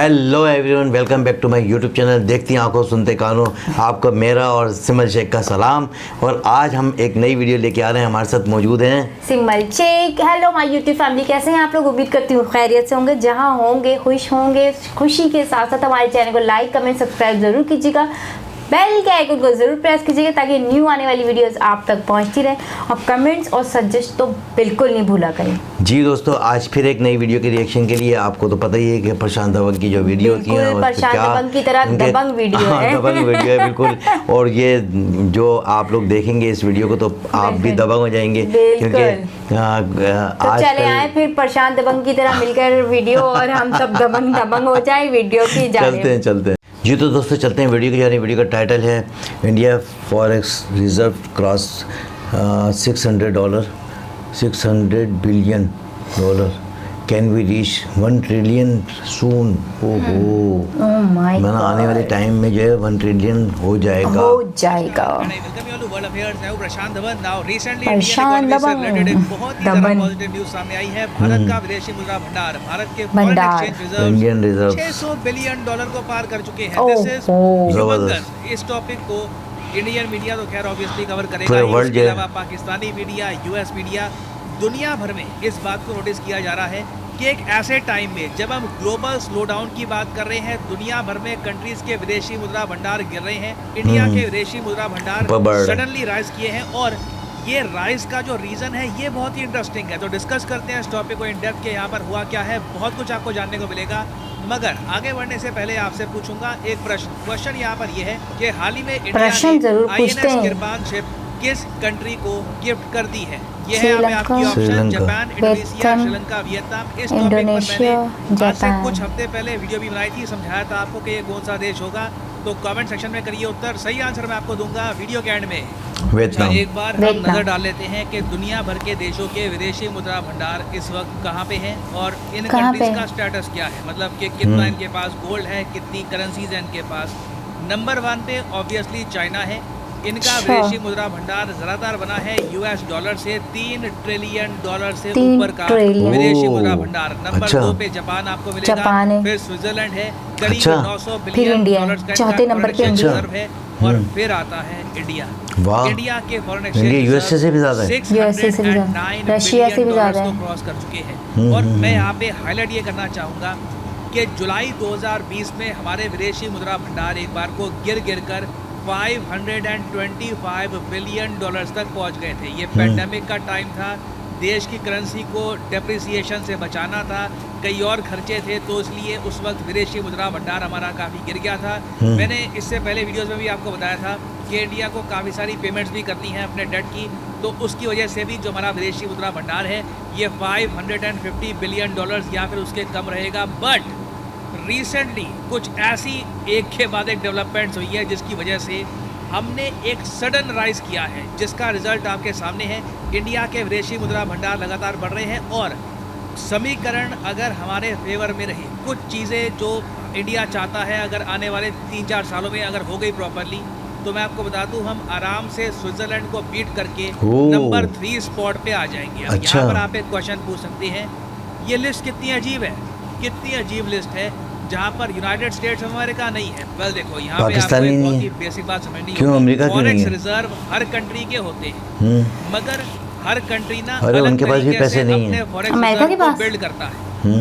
Hello everyone, welcome back to my YouTube channel. देखती आंखों सुनते कानों, आपको मेरा और सिमल शेख का सलाम। और आज हम एक नई वीडियो लेके आ रहे हैं। हमारे साथ मौजूद हैं Simal Sheikh. Hello my YouTube family, कैसे हैं आप लोग? उम्मीद करती हूँ खैरियत से होंगे। जहाँ होंगे खुश होंगे। खुशी के साथ साथ हमारे चैनल को लाइक कमेंट सब्सक्राइब जरूर कीजिएगा। बेल के आइकन को जरूर प्रेस कीजिएगा ताकि न्यू आने वाली वीडियोस आप तक पहुंचती रहे। और कमेंट्स और सजेस्ट तो बिल्कुल नहीं भूला करें। जी दोस्तों, आज फिर एक नई वीडियो के रिएक्शन के लिए आपको तो पता ही है कि प्रशांत दबंग की जो वीडियो होती है, प्रशांत दबंग की तरह दबंग वीडियो है। दबंग वीडियो है बिल्कुल। और ये जो आप लोग देखेंगे इस वीडियो को तो आप भी दबंग हो जाएंगे, क्योंकि तो चले आए फिर प्रशांत दबंग की तरह मिलकर वीडियो और हम सब दबंग हो जाए वीडियो की जाने। चलते हैं जी। तो दोस्तों चलते हैं वीडियो की जाने। वीडियो का टाइटल है India forex reserve cross $600 billion. Can we reach 1 trillion soon. मैंने आने वाले टाइम में जो है 1 ट्रिलियन हो जाएगा। प्रशांत दबंग बहुत पॉजिटिव न्यूज सामने आई है। भारत का विदेशी मुद्रा भंडार, भारत के foreign exchange Indian reserve $600 billion को पार कर चुके हैं। This is humongous. इस टॉपिक को इंडियन मीडिया तो खैर ऑब्वियसली कवर करेगा, इसके अलावा पाकिस्तानी मीडिया, यूएस मीडिया, दुनिया भर में इस बात को नोटिस किया जा रहा है कि एक ऐसे टाइम में जब हम ग्लोबल स्लोडाउन की बात कर रहे हैं, दुनिया भर में कंट्रीज के विदेशी मुद्रा भंडार गिर रहे हैं, इंडिया के विदेशी मुद्रा भंडार सडनली राइज किए हैं। और ये राइज का जो रीजन है ये बहुत ही इंटरेस्टिंग है। तो डिस्कस करते हैं इस टॉपिक को इन डेप्थ के। यहाँ पर हुआ क्या है, बहुत कुछ आपको जानने को मिलेगा। मगर आगे बढ़ने से पहले आपसे पूछूंगा एक क्वेश्चन यहाँ पर ये है कि हाल ही में इंडिया ने INS किरपान शिप किस कंट्री को गिफ्ट कर दी है? ये है आपकी option: Japan, Indonesia, Sri Lanka, Vietnam. इस टॉपिक पर मैंने आज से कुछ हफ्ते पहले वीडियो भी बनाई थी, समझाया था आपको कि ये कौन सा देश होगा। तो कमेंट सेक्शन में करिए उत्तर। सही आंसर मैं आपको दूंगा वीडियो के एंड में। एक बार हम नजर डाल लेते हैं कि दुनिया भर के देशों के विदेशी मुद्रा भंडार इस वक्त कहाँ पे हैं और इन कंट्रीज का स्टेटस क्या है, मतलब कि कितना इनके पास गोल्ड है, कितनी करेंसीज है इनके पास। नंबर 1 पे ऑब्वियसली चाइना है। इनका विदेशी मुद्रा भंडार ज्यादातर बना है US डॉलर से। $3 ट्रिलियन से ऊपर का विदेशी मुद्रा भंडार। नंबर 2 पे जापान आपको मिलेगा, फिर स्विट्जरलैंड है करीब $900 बिलियन का चौथे नंबर पे रिजर्व है, और फिर आता है इंडिया। इंडिया के फॉरेन एक्सचेंज यूएसए से भी ज्यादा है, 609 रशिया से भी ज्यादा को क्रॉस कर चुके हैं। और मैं यहाँ पे हाईलाइट ये करना चाहूँगा कि जुलाई 2020 में हमारे विदेशी मुद्रा भंडार एक बार को गिर कर $525 बिलियन तक पहुंच गए थे। ये पेंडेमिक का टाइम था, देश की करेंसी को डेप्रिसिएशन से बचाना था, कई और खर्चे थे, तो इसलिए उस वक्त विदेशी मुद्रा भंडार हमारा काफ़ी गिर गया था। मैंने इससे पहले वीडियोस में भी आपको बताया था कि इंडिया को काफ़ी सारी पेमेंट्स भी करनी है अपने डेट की, तो उसकी वजह से भी जो हमारा विदेशी मुद्रा भंडार है ये $550 बिलियन या फिर उसके कम रहेगा। बट रिसेंटली कुछ ऐसी एक के बाद एक डेवलपमेंट्स हुई है जिसकी वजह से हमने एक सडन राइज किया है, जिसका रिजल्ट आपके सामने है। इंडिया के विदेशी मुद्रा भंडार लगातार बढ़ रहे हैं और समीकरण अगर हमारे फेवर में रहे, कुछ चीज़ें जो इंडिया चाहता है अगर आने वाले 3-4 सालों में अगर हो गई प्रॉपरली, तो मैं आपको बता दूं हम आराम से स्विट्जरलैंड को बीट करके नंबर 3 स्पॉट पे आ जाएंगे। अब यहाँ पर आप एक क्वेश्चन पूछ सकते हैं, ये लिस्ट कितनी अजीब है, कितनी अजीब लिस्ट है जहाँ पर यूनाइटेड स्टेट्स ऑफ अमेरिका नहीं है। वेल देखो यहाँ पे आपको एक बहुत ही बेसिक बात समझनी है, फॉरेक्स रिजर्व हर कंट्री के होते हैं, मगर हर कंट्री ना उनके पास भी पैसे नहीं है, फॉरेक्स रिजर्व को बिल्ड करता है।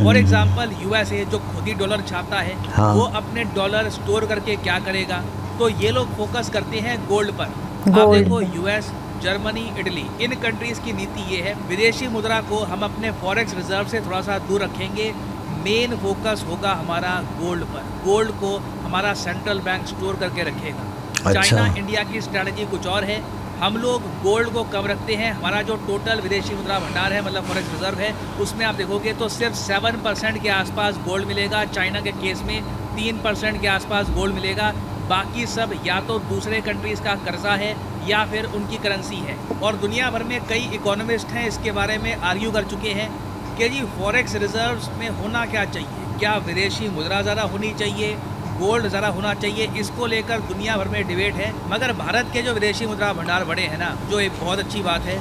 फॉर एग्जांपल USA जो खुद ही डॉलर छापता है, वो अपने डॉलर स्टोर करके क्या करेगा, तो ये लोग फोकस करते हैं गोल्ड पर। आप देखो US, जर्मनी, इटली, इन कंट्रीज की नीति ये है, विदेशी मुद्रा को हम अपने फॉरेक्स रिजर्व से थोड़ा सा दूर रखेंगे, मेन फोकस होगा हमारा गोल्ड पर। गोल्ड को हमारा सेंट्रल बैंक स्टोर करके रखेगा। चाइना, इंडिया की स्ट्रैटेजी कुछ और है, हम लोग गोल्ड को कम रखते हैं। हमारा जो टोटल विदेशी मुद्रा भंडार है, मतलब फॉरेक्स रिजर्व है, उसमें आप देखोगे तो सिर्फ 7% के आसपास गोल्ड मिलेगा। चाइना के केस में 3% के आसपास गोल्ड मिलेगा। बाकी सब या तो दूसरे कंट्रीज़ का कर्जा है या फिर उनकी करेंसी है। और दुनिया भर में कई इकोनॉमिस्ट हैं इसके बारे में आर्ग्यू कर चुके हैं कि जी फॉरेक्स रिजर्व्स में होना क्या चाहिए, क्या विदेशी मुद्रा ज़्यादा होनी चाहिए, गोल्ड ज़्यादा होना चाहिए, इसको लेकर दुनिया भर में डिबेट है। मगर भारत के जो विदेशी मुद्रा भंडार बढ़े हैं ना, जो एक बहुत अच्छी बात है,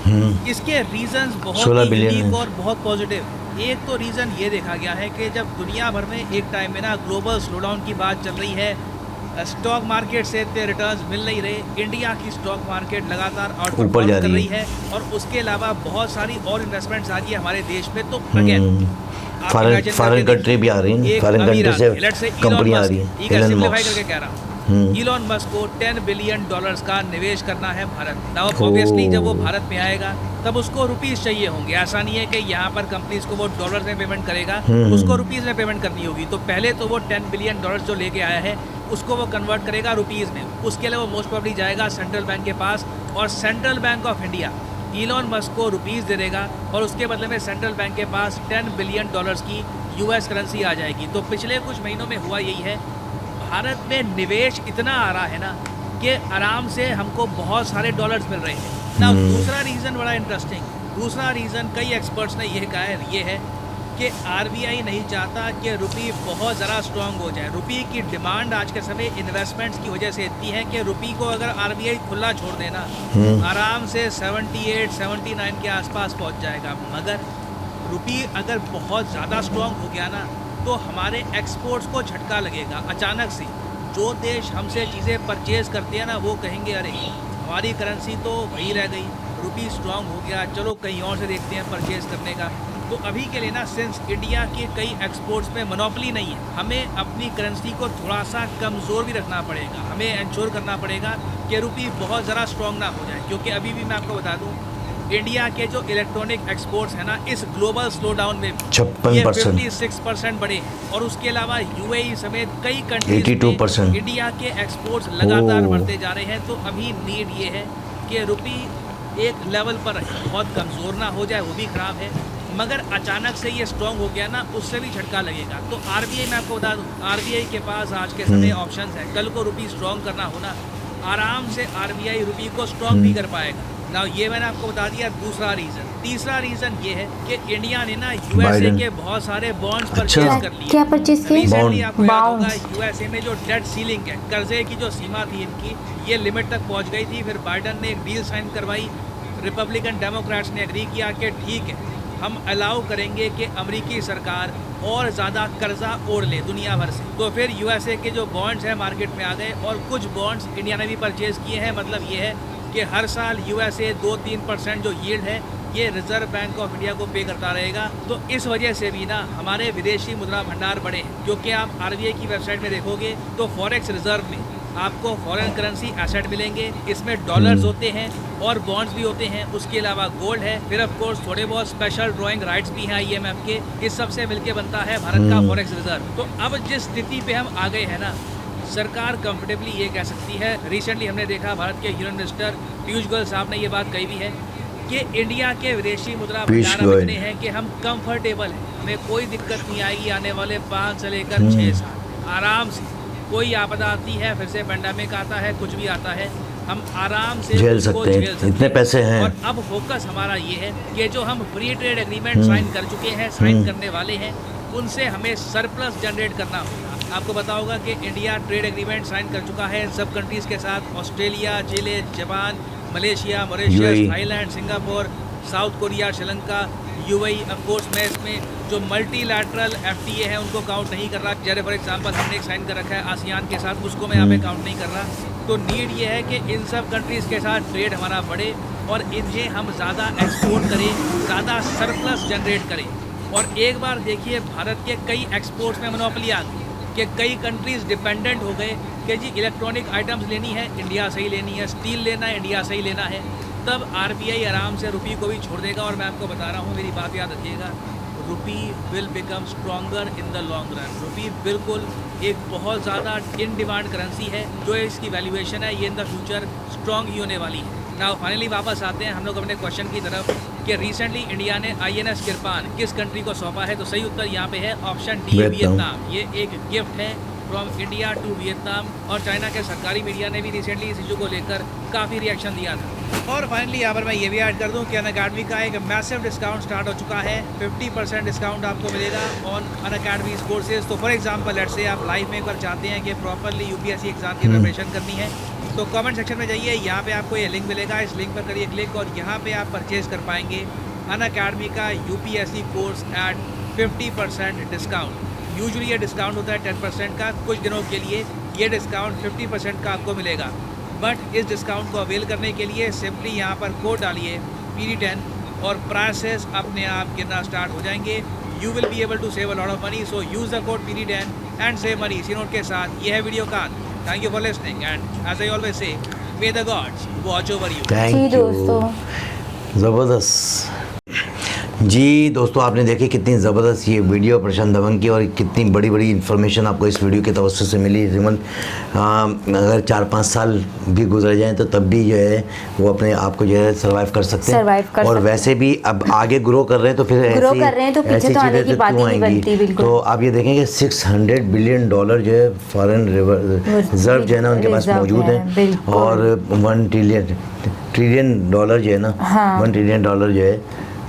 इसके रीजंस बहुत यूनिक और बहुत पॉजिटिव। एक तो रीज़न ये देखा गया है कि जब दुनिया भर में एक टाइम में ना ग्लोबल स्लोडाउन की बात चल रही है, स्टॉक मार्केट से इतने रिटर्न्स मिल नहीं रहे, इंडिया की स्टॉक मार्केट लगातार आउटपरफॉर्म कर रही है और उसके अलावा बहुत सारी और इन्वेस्टमेंट आ रही है हमारे देश में। तो अगेन फॉरेन कंट्री भी आ रही है, फॉरेन कंट्री से कंपनी आ रही है। सिंप्लीफाई करके कह रहा हूँ, इलॉन मस्क को $10 बिलियन का निवेश करना है भारत। नाउ ऑब्वियसली जब वो भारत में आएगा तब उसको रुपीस चाहिए होंगे। ऐसा नहीं है कि यहाँ पर कंपनीज को वो डॉलर में पेमेंट करेगा, उसको रुपीस में पेमेंट करनी होगी। तो पहले तो वो $10 बिलियन जो लेके आया है उसको वो कन्वर्ट करेगा रुपीस में। उसके लिए वो मोस्ट प्रॉब्ली जाएगा सेंट्रल बैंक के पास और central bank of India Elon Musk को रुपीस दे देगा और उसके बदले में सेंट्रल बैंक के पास $10 बिलियन की यूएस करेंसी आ जाएगी। तो पिछले कुछ महीनों में हुआ यही है, भारत में निवेश इतना आ रहा है ना कि आराम से हमको बहुत सारे डॉलर्स मिल रहे हैं ना। दूसरा रीज़न बड़ा इंटरेस्टिंग, दूसरा रीज़न कई एक्सपर्ट्स ने यह कहा है, ये है कि आरबीआई नहीं चाहता कि रुपी बहुत ज़रा स्ट्रांग हो जाए। रुपी की डिमांड आज के समय इन्वेस्टमेंट्स की वजह से इतनी है कि रुपी को अगर आरबीआई खुला छोड़ देना आराम से 78-79 के आसपास पहुंच जाएगा। मगर रुपी अगर बहुत ज़्यादा स्ट्रांग हो गया ना तो हमारे एक्सपोर्ट्स को झटका लगेगा अचानक से। जो देश हमसे चीज़ें परचेज़ करते हैं ना वो कहेंगे अरे हमारी करेंसी तो वही रह गई, रुपी स्ट्रांग हो गया, चलो कहीं और से देखते हैं परचेज़ करने का। तो अभी के लिए ना सिंस इंडिया के कई एक्सपोर्ट्स में मोनोपोली नहीं है, हमें अपनी करेंसी को थोड़ा सा कमज़ोर भी रखना पड़ेगा। हमें इंश्योर करना पड़ेगा कि रुपी बहुत ज़रा स्ट्रांग ना हो जाए। क्योंकि अभी भी मैं आपको बता दूँ इंडिया के जो इलेक्ट्रॉनिक एक्सपोर्ट्स है ना इस ग्लोबल स्लोडाउन में 56% बढ़े हैं और उसके अलावा यूएई समेत कई कंट्रीज 82% इंडिया के एक्सपोर्ट्स लगातार बढ़ते जा रहे हैं। तो अभी नीड ये है कि रुपी एक लेवल पर रहे, बहुत कमज़ोर ना हो जाए, वो भी ख़राब है। मगर अचानक से ये स्ट्रॉन्ग हो गया ना उससे भी झटका लगेगा। तो आरबीआई, मैं आपको बता दूँ, आरबीआई के पास आज के समय ऑप्शन है। कल को रुपी स्ट्रॉन्ग करना होना आराम से आरबीआई रुपी को स्ट्रॉन्ग भी कर पाएगा ना। ये मैंने आपको बता दिया दूसरा रीज़न। तीसरा रीज़न ये है कि इंडिया ने ना यूएसए के बहुत सारे बॉन्ड्स परचेज कर लिए। क्या परचेज किए? रिसेंटली आपको याद होगा यूएसए में जो डेट सीलिंग है, कर्जे की जो सीमा थी इनकी, ये लिमिट तक पहुंच गई थी। फिर बाइडन ने एक डील साइन करवाई, रिपब्लिकन डेमोक्रेट्स ने एग्री किया कि ठीक है हम अलाउ करेंगे कि अमेरिकी सरकार और ज़्यादा कर्जा ओढ़ ले दुनिया भर से। तो फिर यूएसए के जो बॉन्ड्स हैं मार्केट में आ गए और कुछ बॉन्ड्स इंडिया ने भी परचेज किए हैं। मतलब ये है कि हर साल यूएसए 2-3% जो यील्ड है ये रिजर्व बैंक ऑफ इंडिया को पे करता रहेगा। तो इस वजह से भी ना हमारे विदेशी मुद्रा भंडार बढ़े हैं। क्योंकि आप आरबीआई की वेबसाइट में देखोगे तो फॉरेक्स रिजर्व में आपको फॉरेन करेंसी एसेट मिलेंगे, इसमें डॉलर्स होते हैं और बॉन्ड्स भी होते हैं, उसके अलावा गोल्ड है, फिर ऑफ कोर्स थोड़े बहुत स्पेशल ड्राइंग राइट्स भी हैं आईएमएफ के। इस सब से मिलके बनता है भारत का फॉरेक्स रिजर्व। तो अब जिस स्थिति पे हम आ गए हैं ना, सरकार कंफर्टेबली ये कह सकती है, रिसेंटली हमने देखा भारत के यूनियन मिनिस्टर पीयूष गोयल साहब ने ये बात कही भी है कि इंडिया के विदेशी मुद्रा भंडार इतने हैं कि हम कंफर्टेबल हैं, हमें कोई दिक्कत नहीं आएगी आने वाले 5 से लेकर 6 साल। आराम से कोई आपदा आती है, फिर से पेंडेमिक आता है, कुछ भी आता है, हम आराम से झेल सकते हैं, इतने पैसे हैं। और अब फोकस हमारा ये है कि जो हम फ्री ट्रेड एग्रीमेंट साइन कर चुके हैं, साइन करने वाले हैं, उनसे हमें सरप्लस जनरेट करना होगा। आपको पता होगा कि इंडिया ट्रेड एग्रीमेंट साइन कर चुका है सब कंट्रीज़ के साथ, Australia, Chile, Japan, Malaysia, Mauritius, Thailand, Singapore, south Korea, Sri Lanka, UAE. Of course मैं इसमें जो मल्टीलैटरल एफटीए है उनको काउंट नहीं कर रहा। जैसे फॉर एग्जांपल हमने एक साइन कर रखा है आसियान के साथ, उसको मैं यहाँ पे काउंट नहीं कर रहा। तो नीड ये है कि इन सब कंट्रीज़ के साथ ट्रेड हमारा बढ़े और इन्हें हम ज़्यादा एक्सपोर्ट करें, ज़्यादा सरप्लस जनरेट करें। और एक बार देखिए भारत के कई एक्सपोर्ट्स में मोनोपोली आ गई कि कई कंट्रीज़ डिपेंडेंट हो गए कि जी इलेक्ट्रॉनिक आइटम्स लेनी है इंडिया से ही लेनी है, स्टील लेना है इंडिया से ही लेना है। तब आरबीआई आराम से रुपी को भी छोड़ देगा। और मैं आपको बता रहा हूँ, मेरी बात याद रखिएगा, rupee will become stronger in the long run. Rupee बिल्कुल एक बहुत ज़्यादा इन डिमांड करेंसी है, जो इसकी वैल्यूएशन है ये इन द फ्यूचर स्ट्रॉन्ग ही होने वाली है। नाउ फाइनली वापस आते हैं हम लोग अपने क्वेश्चन की तरफ कि रिसेंटली इंडिया ने आईएनएस किरपान किस कंट्री को सौंपा है। तो सही उत्तर यहाँ पे है ऑप्शन डी, वियतनाम। ये एक गिफ्ट है फ्रॉम इंडिया टू वियतनाम। और चाइना के सरकारी मीडिया ने भी रिसेंटली इस इशू को लेकर काफ़ी रिएक्शन दिया था। और फाइनली यहाँ पर मैं ये भी ऐड कर दूँ कि अनअकैडमी का एक मैसिव डिस्काउंट स्टार्ट हो चुका है। 50% डिस्काउंट आपको मिलेगा ऑन अनअकैडमी कोर्सेज। तो फॉर एग्जांपल लेट्स से आप लाइफ में एक बार चाहते हैं कि प्रॉपरली यूपीएससी एग्जाम की प्रिपरेशन करनी है, तो कमेंट सेक्शन में जाइए, यहाँ पे आपको ये लिंक मिलेगा, इस लिंक पर करिए क्लिक और यहाँ पे आप परचेज कर पाएंगे अनअकैडमी का UPSC course eight 50% discount. Usually ये डिस्काउंट होता है 10% का, कुछ दिनों के लिए ये डिस्काउंट 50% का आपको मिलेगा। बट इस डिस्काउंट को अवेल करने के लिए सिंपली यहाँ पर कोड डालिए PD10 और प्राइसेस अपने आप गिरना स्टार्ट हो जाएंगे। You will be able to save a lot of money, so use the code PD10 and save money. इसी नोट के साथ ये है वीडियो का। Thank you for listening and as I always say, may the gods watch over you. Thank you दोस्तों, ज़बरदस्त। जी दोस्तों, आपने देखी कितनी ज़बरदस्त ये वीडियो प्रशांत दबंग की और कितनी बड़ी बड़ी इन्फॉर्मेशन आपको इस वीडियो के तवज्जो से मिली। रिमन अगर 4-5 साल भी गुजर जाएं तो तब भी जो है वो अपने आप को जो है सर्वाइव कर सकते हैं। और वैसे भी अब आगे ग्रो कर रहे हैं तो फिर ग्रो कर रहे हैं तो पीछे तो आने की बात ही नहीं बनती। बिल्कुल। तो आप ये देखेंगे $600 बिलियन जो है फॉरेन रिजर्व जो है ना उनके पास मौजूद है, और $1 ट्रिलियन जो है ना, $1 ट्रिलियन जो है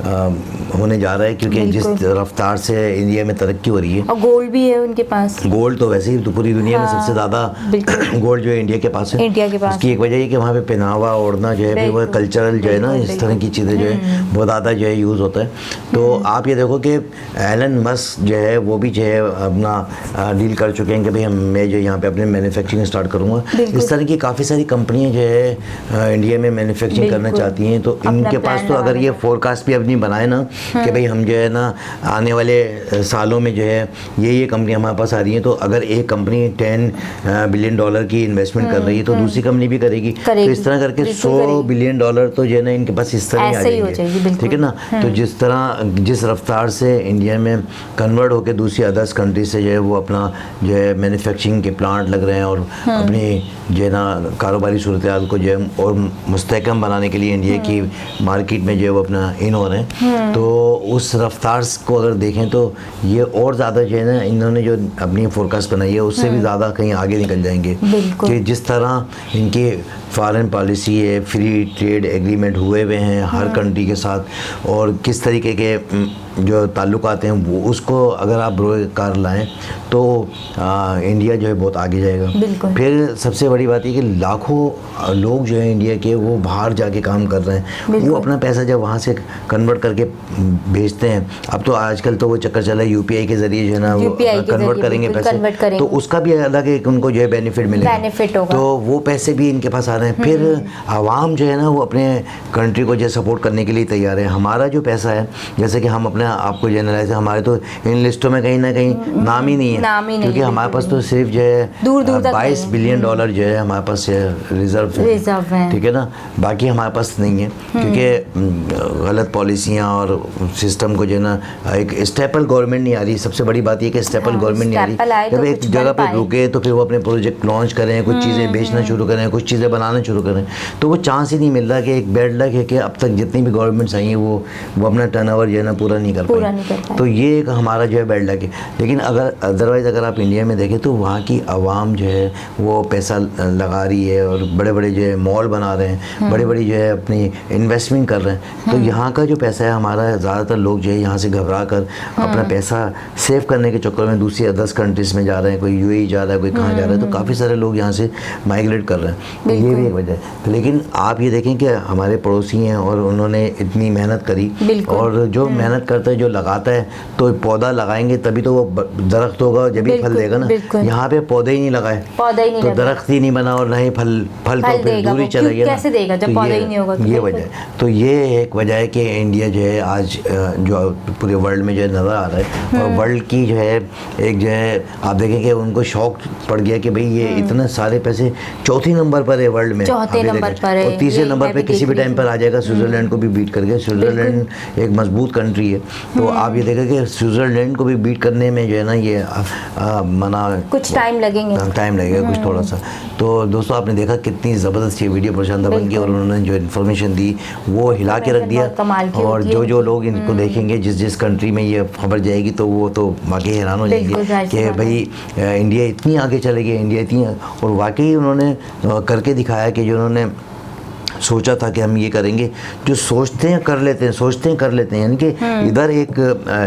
होने जा रहा है, क्योंकि जिस रफ्तार से इंडिया में तरक्की हो रही है। और गोल्ड भी है उनके पास। गोल्ड तो वैसे ही तो पूरी दुनिया में सबसे ज़्यादा गोल्ड जो है इंडिया के पास है। इंडिया के पास उसकी एक वजह है कि वहाँ पे पहनावा ओढ़ना जो है, फिर वो कल्चरल जो है ना, इस तरह की चीज़ें जो है बहुत ज़्यादा जो है यूज़ होता है। तो आप ये देखो कि एलन मस्क जो है वो भी जो है अपना डील कर चुके हैं कि भाई मैं जो यहाँ पे अपने मैन्युफैक्चरिंग स्टार्ट करूँगा। इस तरह की काफ़ी सारी कंपनियाँ जो है इंडिया में मैन्युफैक्चरिंग करना चाहती हैं। तो इनके पास तो अगर ये फोरकास्ट भी बनाए ना कि भाई हम जो है ना आने वाले सालों में जो है ये कंपनी हमारे पास आ रही है, तो अगर एक कंपनी $10 बिलियन की इन्वेस्टमेंट कर रही है तो दूसरी कंपनी भी करेगी। तो इस तरह करके $100 बिलियन तो जो है ना इनके पास इस तरह ही आ जाएंगे, ठीक है ना। तो जिस तरह जिस रफ्तार से इंडिया में कन्वर्ट होकर दूसरी अदर्स कंट्री से जो है वो अपना जो है मैन्युफैक्चरिंग के प्लांट लग रहे हैं और अपनी जो है ना कारोबारी सूरत हाल को जो है और मुस्तहकम बनाने के लिए इंडिया की मार्केट में जो है वो अपना इन हो रहे हैं। तो उस रफ्तार को अगर देखें तो ये और ज़्यादा जो है ना इन्होंने जो अपनी फोरकास्ट बनाई है उससे भी ज़्यादा कहीं आगे निकल जाएंगे। कि जिस तरह इनकी फॉरेन पॉलिसी है, फ्री ट्रेड एग्रीमेंट हुए हुए हैं हर कंट्री के साथ, और किस तरीके के जो ताल्लुकात हैं वो उसको अगर आप बरोकार लाएं तो इंडिया जो है बहुत आगे जाएगा। फिर सबसे बड़ी बात है कि लाखों लोग जो है इंडिया के वो बाहर जाके काम कर रहे हैं, वो अपना पैसा जब वहाँ से कन्वर्ट करके भेजते हैं। अब तो आजकल तो वो चक्कर चला है UPI के ज़रिए जो है ना वो कन्वर्ट करेंगे पैसे, तो उसका भी अलग एक उनको जो है बेनिफिट मिलेगा। तो वो पैसे भी इनके पास आ रहे हैं। फिर आवाम जो है ना वो अपने कंट्री को जो सपोर्ट करने के लिए तैयार है। हमारा जो पैसा है, जैसे कि हम अपने आपको जनरलाइज, हमारे तो इन लिस्टों में कहीं ना कहीं नाम ही नहीं है, क्योंकि हमारे पास तो सिर्फ जो है $22 बिलियन जो है हमारे पास रिजर्व है, ठीक है ना। बाकी हमारे पास नहीं है, क्योंकि गलत पॉलिसियाँ और सिस्टम को जो है ना एक स्टेपल गवर्नमेंट नहीं आ रही। सबसे बड़ी बात ये कि स्टेपल गवर्नमेंट नहीं आ रही। जब एक जगह पे रुके तो फिर वो अपने प्रोजेक्ट लॉन्च करें, कुछ चीज़ें बेचना शुरू करें, कुछ चीज़ें बनाना शुरू करें, तो वो चांस ही नहीं मिल रहा। कि एक बैड लक है कि अब तक जितनी भी गवर्नमेंट्स आई हैं वो अपना टर्नओवर जो है ना पूरा नहीं कर पाई। तो ये एक हमारा जो है बैड लक है। लेकिन अगर अदरवाइज़ अगर आप इंडिया में देखें तो वहाँ की आवाम जो है वो पैसा लगा रही है और बड़े बड़े जो है मॉल बना रहे हैं, बड़े बड़ी जो है अपनी इन्वेस्टमेंट कर रहे हैं। तो यहाँ का जो पैसा है हमारा, ज़्यादातर लोग जो है यहाँ से घबरा कर अपना पैसा सेव करने के चक्कर में दूसरी अदर्स कंट्रीज़ में जा रहे हैं। कोई UAE जा रहा है, कोई कहाँ जा रहा है, तो काफ़ी सारे लोग यहाँ से माइग्रेट कर रहे हैं। तो ये भी एक वजह है। लेकिन आप ये देखें कि हमारे पड़ोसी हैं और उन्होंने इतनी मेहनत करी, और जो मेहनत करता है, जो लगाता है, तो पौधा लगाएंगे तभी तो वो दरख्त होगा, जब भी फल देगा ना। यहाँ पे पौधे ही नहीं लगाए तो दरख्त ही नहीं बना, और नहीं फल तो फिर दूर ही चला गया, कैसे देगा जब पौधा ही नहीं होगा। ये वजह है। तो ये एक वजह है कि इंडिया जो है आज जो पूरे वर्ल्ड में जो है नज़र आ रहा है, और वर्ल्ड की जो है एक जो है आप देखें कि उनको शौक पड़ गया कि भाई ये इतने सारे पैसे, चौथे नंबर पर है वर्ल्ड में, चौथे नंबर पर है, और तीसरे नंबर पे किसी भी टाइम पर आ जाएगा। स्विट्जरलैंड को भी बीट करके, स्विट्जरलैंड एक मजबूत कंट्री है। तो आप ये देखें कि स्विट्जरलैंड को भी बीट करने में जो है ना ये मना कुछ टाइम लगेगा कुछ थोड़ा सा। तो दोस्तों आपने देखा कितनी ज़बरदस्त ये वीडियो प्रशांत दबंग की, और उन्होंने जो इन्फॉर्मेशन दी वो हिला के रख दिया। और जो लोग इनको देखेंगे, जिस कंट्री में ये खबर जाएगी, तो वो तो वाकई हैरान हो जाएंगे कि भाई इंडिया इतनी आगे चले गई, इंडिया इतनी। और वाकई उन्होंने करके दिखाया कि जो उन्होंने सोचा था कि हम ये करेंगे, जो सोचते हैं कर लेते हैं, सोचते हैं कर लेते हैं, यानी कि इधर एक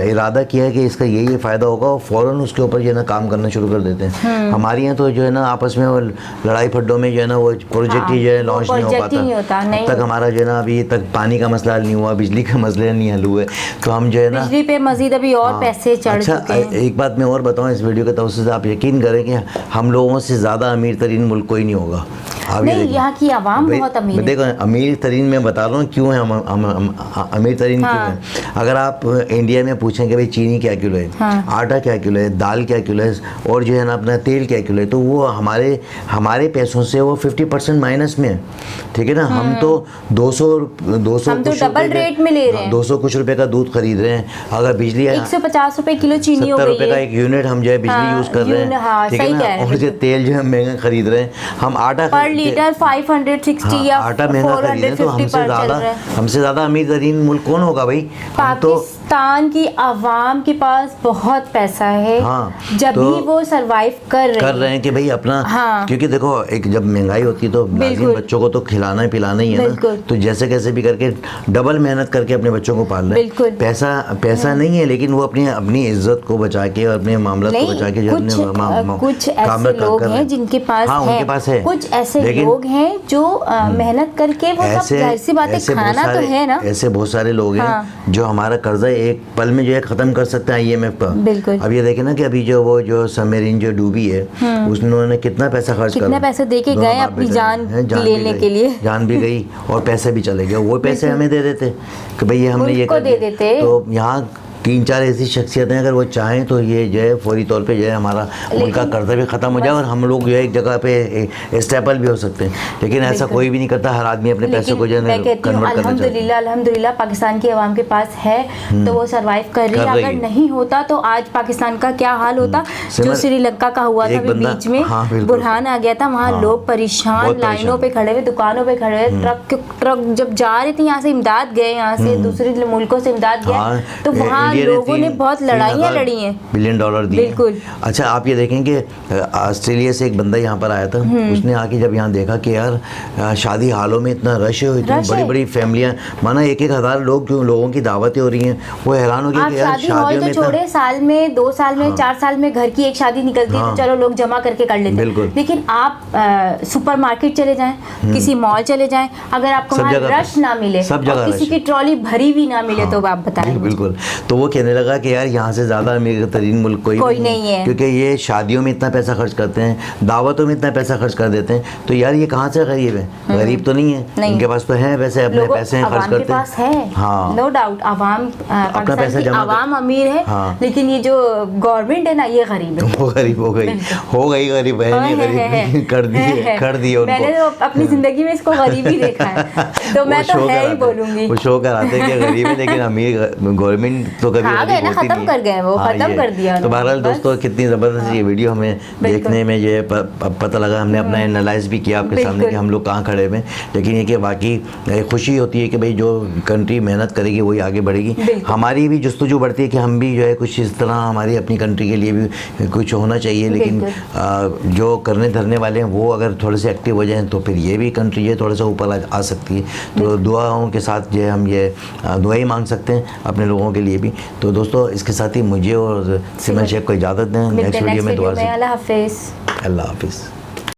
इरादा किया है कि इसका ये फ़ायदा होगा और फ़ौरन उसके ऊपर जो है ना काम करना शुरू कर देते हैं। हमारे यहाँ तो जो है ना आपस में वो लड़ाई फड्डों में जो है ना वो प्रोजेक्ट ही जो है लॉन्च नहीं हो पाता। अब तक हमारा जो है ना अभी तक पानी का मसला हल नहीं हुआ, बिजली का मसला नहीं हल हुआ है, तो हम जो है ना बिजली पे मजीद अभी और पैसे चढ़ चुके हैं। एक बात मैं और बताऊँ इस वीडियो के तवज्जो से, आप यकीन करें कि हम लोगों से ज़्यादा अमीर तरीन मुल्क कोई नहीं होगा। नहीं, यहाँ की आवाम बहुत अमीर है। देखो अमीर तरीन मैं बता रहा हूँ क्यों है हम अमीर तरीन क्यों है। अगर आप इंडिया में पूछें कि भाई चीनी क्या किलो है, आटा क्या किलो है, दाल क्या किलो है और जो है ना अपना तेल क्या किलो है, तो वो हमारे पैसों से वो 50% माइनस में है, ठीक है ना। हम तो 200 हम तो डबल रेट में ले रहे हैं, 200 कुछ रुपए का दूध खरीद रहे हैं। अगर बिजली 150 रुपए किलो चीनी हो गई है, 70 रुपए का एक यूनिट हम जो है बिजली यूज कर रहे हैं, ठीक है ना। और जो तेल जो है महंगा खरीद रहे हैं, हम आटा पर लीटर 560 या आटा महंगा खरीद रहे हैं, तो हमसे ज़्यादा अमीर तरीन मुल्क कौन होगा भाई। पाकिस्तान की आवाम के पास बहुत पैसा है, जब भी वो सरवाइव कर रहे हैं कि भाई अपना, क्योंकि देखो एक जब महंगाई होती है तो लाजिम बच्चों को तो खिलाना पिलाना ही है ना, तो जैसे कैसे भी करके डबल मेहनत करके अपने बच्चों को पाल रहे हैं। पैसा नहीं है, लेकिन वो अपनी इज्जत को बचा के और अपने मामला को बचा के जो कुछ ऐसे लोग हैं जिनके पास है, कुछ ऐसे लोग हैं जो मेहनत करके वो सब जाहिर सी बात है खाना तो है ना। ऐसे बहुत सारे लोग हैं जो हमारा कर्जा एक पल में जो है खत्म कर सकते हैं IMF का। बिल्कुल। अब ये देखें ना कि अभी जो सबमरीन जो डूबी है उसने कितना पैसा खर्च कितना पैसा दे के गए अपनी जान लेने के लिए, जान भी गई और पैसे भी चले गए। वो पैसे हमें दे देते कि भैया हमने ये कर दिया। तो यहाँ 3-4 ऐसी शख्सियतें अगर वो चाहें तो ये जो है फौरी तौर पे जो है हमारा उनका कर्जा भी ख़त्म हो जाए और हम लोग जो है एक जगह पे स्टेबल भी हो सकते हैं। लेकिन ऐसा कोई भी नहीं करता, हर आदमी अपने पैसे को जो है कन्वर्ट करना चाहता है। अल्हम्दुलिल्लाह पाकिस्तान की आवाम के पास है तो वो सरवाइव कर रही है। अगर नहीं होता तो आज पाकिस्तान का क्या हाल होता। जो श्रीलंका का हुआ था बीच में, बुरहान आ गया था, वहाँ लोग परेशान लाइनों पे खड़े हुए, दुकानों पे खड़े हुए, ट्रक जब जा रहे थे यहाँ से इमदाद गए, यहाँ से दूसरे मुल्कों से इमदाद गए, तो वहाँ लोगों ने बहुत लड़ाइयाँ लड़ी हैं, $1 बिलियन दिए। बिल्कुल। अच्छा आप ये देखेंगे ऑस्ट्रेलिया से एक बंदा यहाँ पर आया था, उसने आके जब यहाँ देखा कि यार शादी हालों में इतना रश है, इतनी बड़ी बड़ी फैमिलियाँ, माना 1,000 लोग जो लोगों की दावतें हो रही हैं, वो हैरान हो गया कि यार शादियों में छोड़े साल में 2 साल में 4 साल में घर की एक शादी निकलती है तो चलो लोग जमा करके कर लेते हैं। लेकिन आप सुपरमार्केट चले जाएं, किसी मॉल चले जाएं, अगर आपको वहाँ रश ना मिले, किसी की ट्रॉली भरी भी ना मिले तो आप बताएं। बिल्कुल। तो वो कहने लगा कि यार यहाँ से ज़्यादा अमीर तरीन मुल्क कोई नहीं है, क्योंकि ये शादियों में इतना पैसा खर्च करते हैं, दावतों में इतना पैसा खर्च कर देते हैं, तो यार ये कहाँ से गरीब है? गरीब तो नहीं है, इनके पास तो है पैसे, अपने पैसे खर्च करते हैं। हाँ, नो डाउट आवाम अपना पैसा जमा, आवाम अमीर है, लेकिन ये जो गवर्नमेंट है ना ये गरीब है। वो गरीब हो गई गरीब है नहीं, गरीब कर दी उनको। मैंने तो अपनी जिंदगी में इसको गरीब ही देखा है, तो मैं तो है ही बोलूंगी। वो शो कराते हैं कि गरीब है, लेकिन अमीर गवर्नमेंट तो कभी खत्म कर गए, वो खत्म कर दिया। तो बहरहाल दोस्तों कितनी ज़बरदस्त ये वीडियो हमें देखने में ये पता लगा, हमने अपना एनालाइज भी किया आपके सामने कि हम लोग कहाँ खड़े हुए, लेकिन ये कि वाकई खुशी होती है कि भाई जो कंट्री मेहनत करेगी वही आगे बढ़ेगी। हमारी भी जस्तजू बढ़ती है कि हम भी जो है कुछ इस तरह हमारी अपनी कंट्री के लिए भी कुछ होना चाहिए, लेकिन जो करने धरने वाले हैं वो अगर थोड़े से एक्टिव हो जाएँ तो फिर ये भी कंट्री ये थोड़ा सा ऊपर आ सकती है। तो दुआओं के साथ जो है हम ये दुआई मांग सकते हैं अपने लोगों के लिए भी। तो दोस्तों इसके साथ ही मुझे और सिमन शेख को इजाज़त दें, नेक्स्ट वीडियो में दुआ से। अल्लाह हाफिज़। अल्लाह हाफिज़।